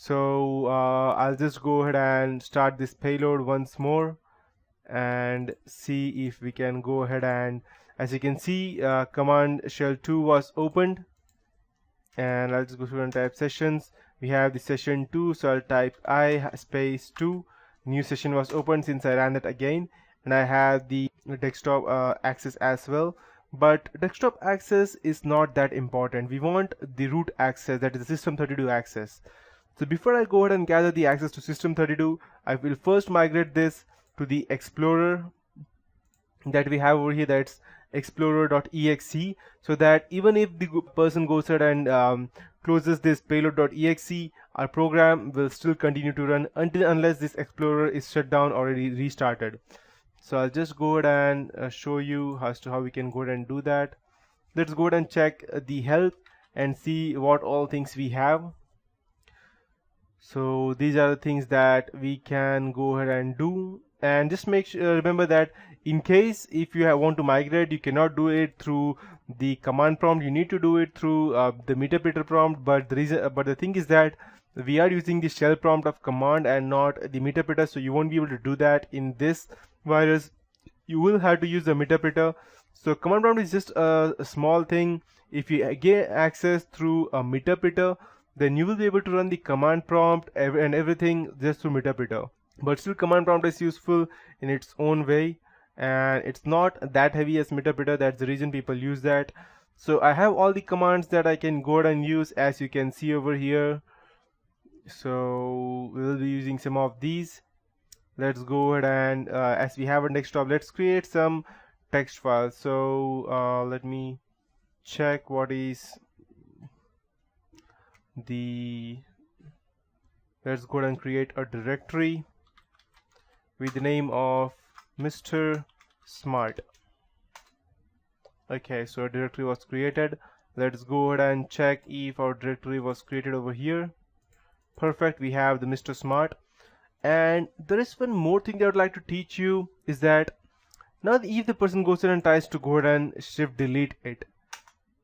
So I'll just go ahead and start this payload once more and see if we can go ahead, and as you can see, command shell 2 was opened, and I'll just go through and type sessions. We have the session 2, so I'll type I space 2. New session was opened since I ran that again, and I have the desktop access as well. But desktop access is not that important. We want the root access, that is the system32 access. So before I go ahead and gather the access to system32, I will first migrate this to the explorer that we have over here, that's explorer.exe, so that even if the person goes ahead and closes this payload.exe, our program will still continue to run unless this explorer is shut down or restarted. So I'll just go ahead and show you as to how we can go ahead and do that. Let's go ahead and check the help and see what all things we have. So these are the things that we can go ahead and do, and just make sure, remember that in case if you want to migrate, you cannot do it through the command prompt, you need to do it through the meterpreter prompt. But the thing is that we are using the shell prompt of command and not the meterpreter, so you won't be able to do that in this virus. You will have to use the meterpreter. So command prompt is just a small thing. If you get access through a meterpreter, then you will be able to run the command prompt and everything just through meterpreter. But still, command prompt is useful in its own way, and it's not that heavy as meterpreter. That's the reason people use that. So I have all the commands that I can go ahead and use, as you can see over here. So we will be using some of these. Let's go ahead and as we have a desktop, let's create some text files. So let me check what is let's go ahead and create a directory with the name of Mr. Smart. Okay, so a directory was created. Let's go ahead and check if our directory was created over here. Perfect, we have the Mr. Smart. And there is one more thing that I would like to teach you, is that now if the person goes in and tries to go ahead and shift delete it,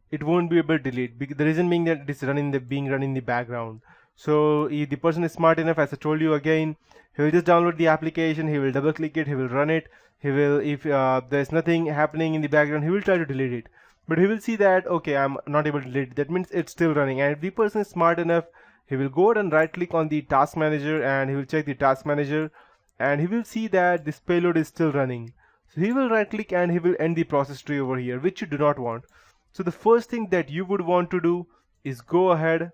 it won't be able to delete. The reason being that it is being run in the background. So if the person is smart enough, as I told you again, he will just download the application, he will double click it, he will run it, he will, if there's nothing happening in the background, he will try to delete it. But he will see that, okay, I'm not able to delete it. That means it's still running. And if the person is smart enough, he will go ahead and right click on the task manager, and he will check the task manager, and he will see that this payload is still running. So he will right click and he will end the process tree over here, which you do not want. So the first thing that you would want to do is go ahead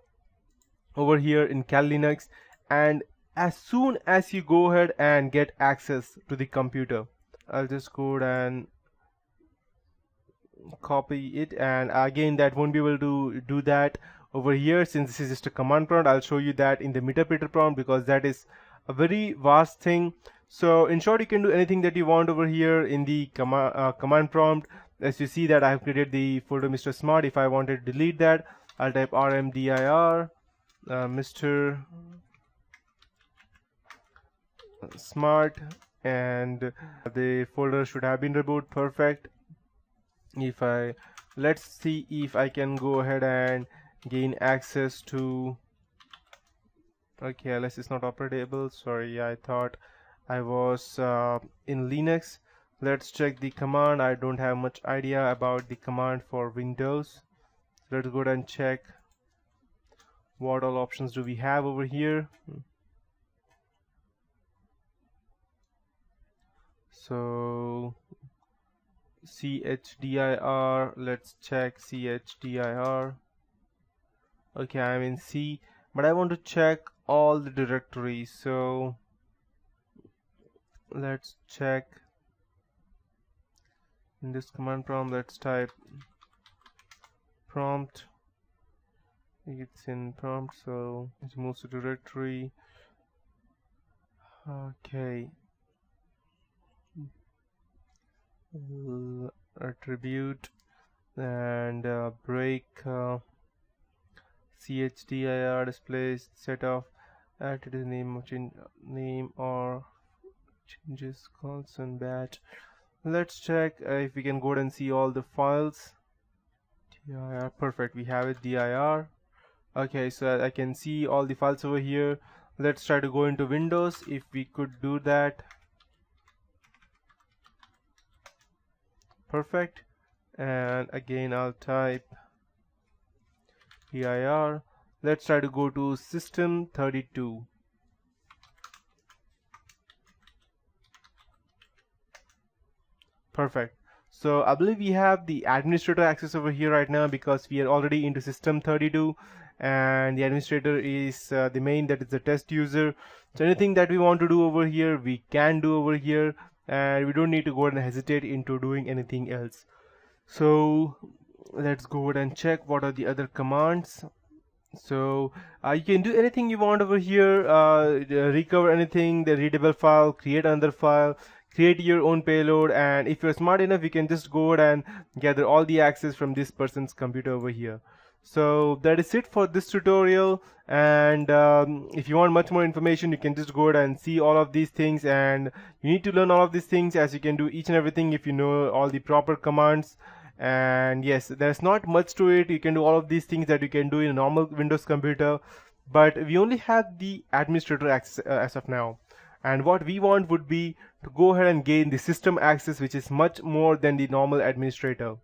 over here in Kali Linux, and as soon as you go ahead and get access to the computer, I'll just go ahead and copy it, and again that won't be able to do that over here since this is just a command prompt. I'll show you that in the meterpreter prompt because that is a very vast thing. So in short, you can do anything that you want over here in the command prompt. As you see that I have created the folder Mr. Smart. If I wanted to delete that, I'll type rmdir Mr. Smart, and the folder should have been reboot. Perfect. Let's see if I can go ahead and gain access to, okay, ls is not operable. Sorry, I thought I was in Linux. Let's check the command. I don't have much idea about the command for Windows. Let's go ahead and check what all options do we have over here. So chdir, let's check chdir. Okay, I'm in C, but I want to check all the directories. So let's check in this command prompt. Let's type prompt. It's in prompt, so it moves to directory. Okay, attribute and break chdir displays set of added name of name or changes constant batch. Let's check if we can go ahead and see all the files. dir, perfect, we have it. dir, Okay, so I can see all the files over here. Let's try to go into Windows if we could do that. Perfect. And again I'll type dir. Let's try to go to system 32. Perfect. So I believe we have the administrator access over here right now because we are already into system 32, and the administrator is the main, that is the test user. So anything that we want to do over here, we can do over here, and we don't need to go and hesitate into doing anything else. So let's go ahead and check what are the other commands. So you can do anything you want over here, recover anything, the readable file, create another file, create your own payload, and if you're smart enough you can just go ahead and gather all the access from this person's computer over here. So that is it for this tutorial, and if you want much more information you can just go ahead and see all of these things, and you need to learn all of these things as you can do each and everything if you know all the proper commands. And yes, there's not much to it. You can do all of these things that you can do in a normal Windows computer, but we only have the administrator access as of now, and what we want would be to go ahead and gain the system access, which is much more than the normal administrator.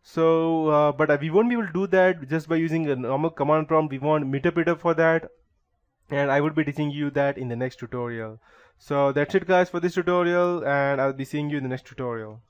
So but we won't be able to do that just by using a normal command prompt. We want meterpreter for that, and I would be teaching you that in the next tutorial. So that's it guys for this tutorial, and I'll be seeing you in the next tutorial.